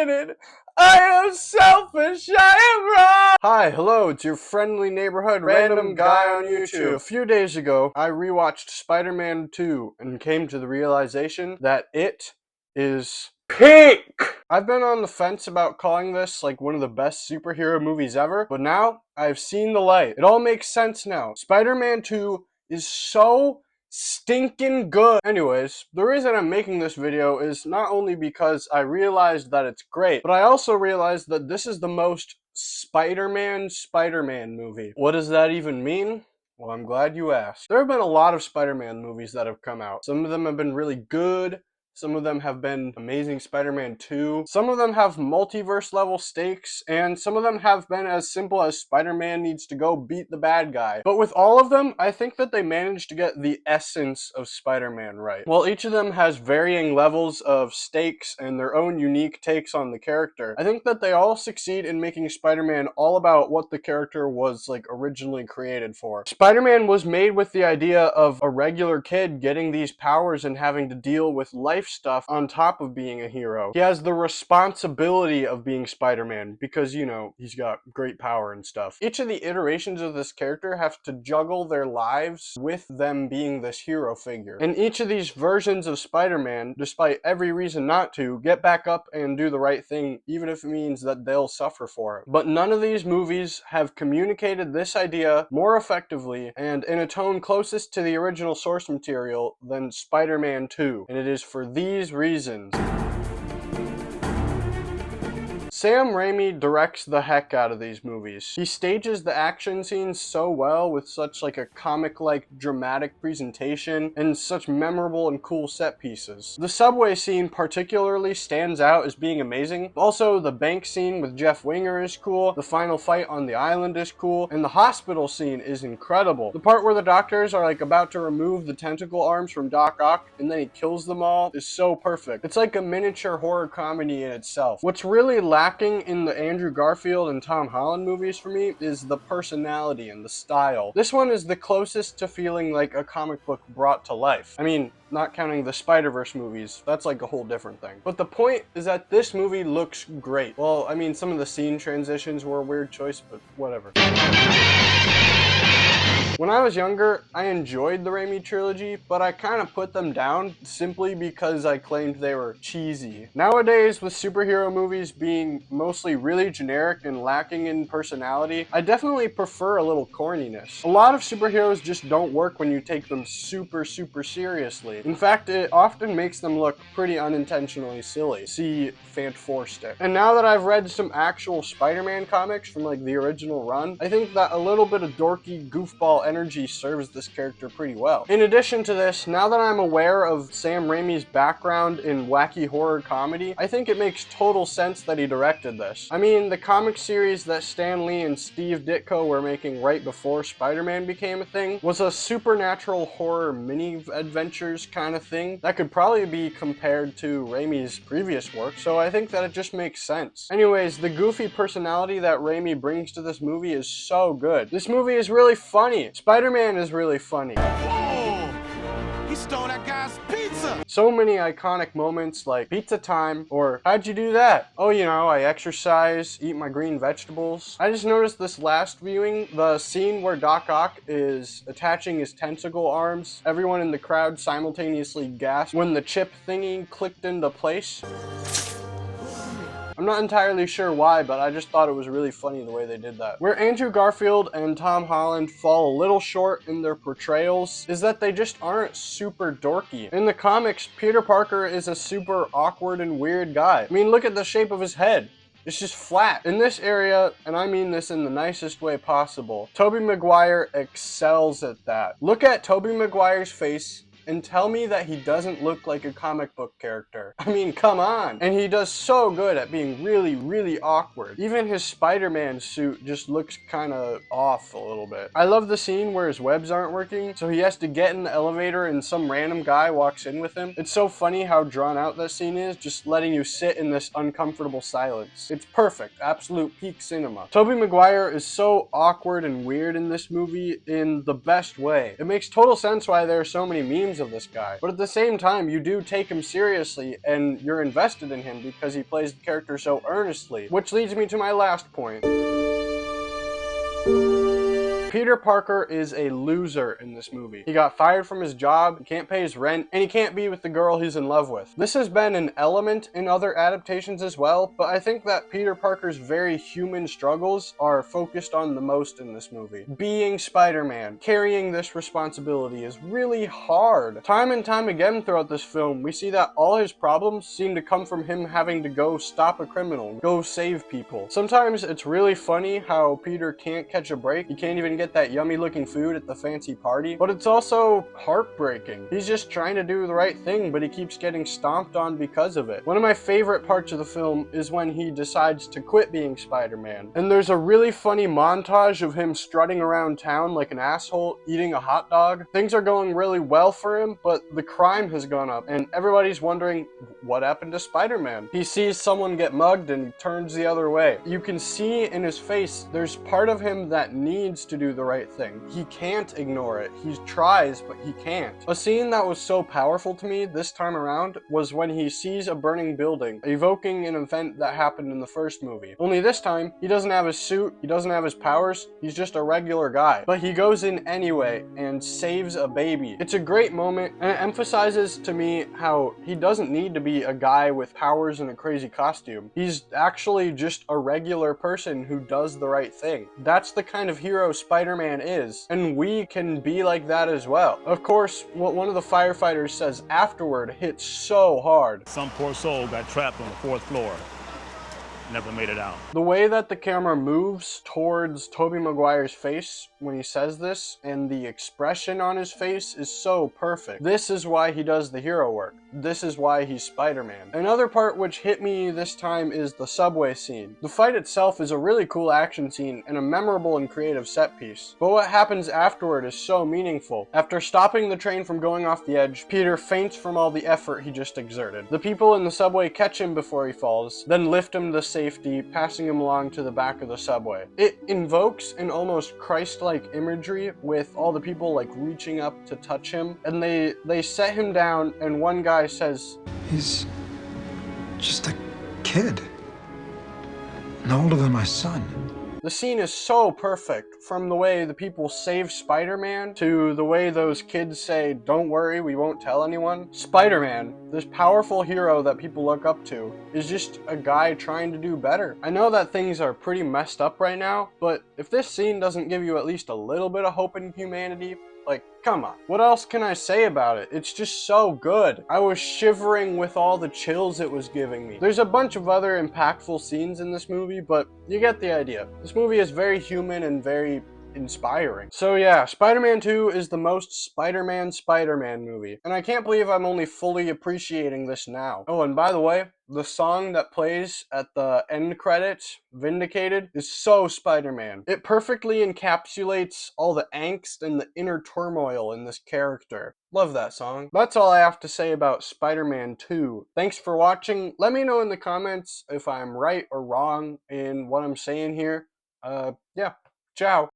admitted. I am selfish, I am wrong! Hi, hello, it's your friendly neighborhood random guy on YouTube. A few days ago, I rewatched Spider-Man 2 and came to the realization that it is pink! I've been on the fence about calling this like one of the best superhero movies ever, but now I've seen the light. It all makes sense now. Spider-Man 2 is so stinking good. Anyways, the reason I'm making this video is not only because I realized that it's great, but I also realized that this is the most Spider-Man movie. What does that even mean? Well, I'm glad you asked. There have been a lot of Spider-Man movies that have come out. Some of them have been really good. Some of them have been Amazing Spider-Man 2. Some of them have multiverse level stakes, and some of them have been as simple as Spider-Man needs to go beat the bad guy. But with all of them, I think that they managed to get the essence of Spider-Man right. While each of them has varying levels of stakes and their own unique takes on the character, I think that they all succeed in making Spider-Man all about what the character was like originally created for. Spider-Man was made with the idea of a regular kid getting these powers and having to deal with life stuff on top of being a hero. He has the responsibility of being Spider-Man because, you know, he's got great power and stuff. Each of the iterations of this character have to juggle their lives with them being this hero figure. And each of these versions of Spider-Man, despite every reason not to, get back up and do the right thing, even if it means that they'll suffer for it. But none of these movies have communicated this idea more effectively and in a tone closest to the original source material than Spider-Man 2. And it is for these reasons. Sam Raimi directs the heck out of these movies. He stages the action scenes so well with such like a comic-like dramatic presentation and such memorable and cool set pieces. The subway scene particularly stands out as being amazing. Also, the bank scene with Jeff Winger is cool, the final fight on the island is cool, and the hospital scene is incredible. The part where the doctors are like about to remove the tentacle arms from Doc Ock and then he kills them all is so perfect. It's like a miniature horror comedy in itself. What's really lacking in the Andrew Garfield and Tom Holland movies for me is the personality and the style. This one is the closest to feeling like a comic book brought to life. I mean, not counting the Spider-Verse movies, that's like a whole different thing. But the point is that this movie looks great. Well, I mean, some of the scene transitions were a weird choice, but whatever. When I was younger, I enjoyed the Raimi trilogy, but I kind of put them down simply because I claimed they were cheesy. Nowadays, with superhero movies being mostly really generic and lacking in personality, I definitely prefer a little corniness. A lot of superheroes just don't work when you take them super seriously. In fact, it often makes them look pretty unintentionally silly. See Fant 4 Stick. And now that I've read some actual Spider-Man comics from like the original run, I think that a little bit of dorky goofball energy serves this character pretty well. In addition to this, now that I'm aware of Sam Raimi's background in wacky horror comedy, I think it makes total sense that he directed this. I mean, the comic series that Stan Lee and Steve Ditko were making right before Spider-Man became a thing was a supernatural horror mini-adventures kind of thing that could probably be compared to Raimi's previous work, so I think that it just makes sense. Anyways, the goofy personality that Raimi brings to this movie is so good. This movie is really funny. Spider-Man is really funny. Whoa! He stole that guy's pizza! So many iconic moments like pizza time or how'd you do that? Oh, you know, I exercise, eat my green vegetables. I just noticed this last viewing, the scene where Doc Ock is attaching his tentacle arms. Everyone in the crowd simultaneously gasped when the chip thingy clicked into place. I'm not entirely sure why, but I just thought it was really funny the way they did that. Where Andrew Garfield and Tom Holland fall a little short in their portrayals is that they just aren't super dorky. In the comics, Peter Parker is a super awkward and weird guy. I mean, look at the shape of his head. It's just flat. In this area, and I mean this in the nicest way possible, Tobey Maguire excels at that. Look at Tobey Maguire's face and tell me that he doesn't look like a comic book character. I mean, come on. And he does so good at being really awkward. Even his Spider-Man suit just looks kind of off a little bit. I love the scene where his webs aren't working, so he has to get in the elevator and some random guy walks in with him. It's so funny how drawn out that scene is, just letting you sit in this uncomfortable silence. It's perfect, absolute peak cinema. Tobey Maguire is so awkward and weird in this movie in the best way. It makes total sense why there are so many memes things of this guy. But at the same time, you do take him seriously and you're invested in him because he plays the character so earnestly. Which leads me to my last point. Peter Parker is a loser in this movie. He got fired from his job, he can't pay his rent, and he can't be with the girl he's in love with. This has been an element in other adaptations as well, but I think that Peter Parker's very human struggles are focused on the most in this movie. Being Spider-Man, carrying this responsibility is really hard. Time and time again throughout this film, we see that all his problems seem to come from him having to go stop a criminal, go save people. Sometimes it's really funny how Peter can't catch a break, he can't even get that yummy looking food at the fancy party, but it's also heartbreaking. He's just trying to do the right thing, but he keeps getting stomped on because of it. One of my favorite parts of the film is when he decides to quit being Spider-Man, and there's a really funny montage of him strutting around town like an asshole, eating a hot dog. Things are going really well for him, but the crime has gone up, and everybody's wondering what happened to Spider-Man. He sees someone get mugged and he turns the other way. You can see in his face, there's part of him that needs to do the right thing. He can't ignore it. He tries, but he can't. A scene that was so powerful to me this time around was when he sees a burning building, evoking an event that happened in the first movie. Only this time, he doesn't have his suit, he doesn't have his powers, he's just a regular guy. But he goes in anyway and saves a baby. It's a great moment, and it emphasizes to me how he doesn't need to be a guy with powers and a crazy costume. He's actually just a regular person who does the right thing. That's the kind of hero Spider-Man is, and we can be like that as well. Of course, what one of the firefighters says afterward hits so hard. Some poor soul got trapped on the 4th floor. Never made it out. The way that the camera moves towards Tobey Maguire's face when he says this, and the expression on his face is so perfect. This is why he does the hero work. This is why he's Spider-Man. Another part which hit me this time is the subway scene. The fight itself is a really cool action scene and a memorable and creative set piece. But what happens afterward is so meaningful. After stopping the train from going off the edge, Peter faints from all the effort he just exerted. The people in the subway catch him before he falls, then lift him to safety, passing him along to the back of the subway. It invokes an almost Christ-like imagery with all the people like reaching up to touch him, and they set him down, and one guy says, "He's just a kid, no older than my son." The scene is so perfect, from the way the people save Spider-Man to the way those kids say, "Don't worry, we won't tell anyone." Spider-Man, this powerful hero that people look up to, is just a guy trying to do better. I know that things are pretty messed up right now, but if this scene doesn't give you at least a little bit of hope in humanity, like, come on. What else can I say about it? It's just so good. I was shivering with all the chills it was giving me. There's a bunch of other impactful scenes in this movie, but you get the idea. This movie is very human and very inspiring. So yeah, Spider-Man 2 is the most Spider-Man movie, and I can't believe I'm only fully appreciating this now. Oh, and by the way, the song that plays at the end credits, Vindicated, is so Spider-Man. It perfectly encapsulates all the angst and the inner turmoil in this character. Love that song. That's all I have to say about Spider-Man 2. Thanks for watching. Let me know in the comments if I'm right or wrong in what I'm saying here. Yeah, ciao.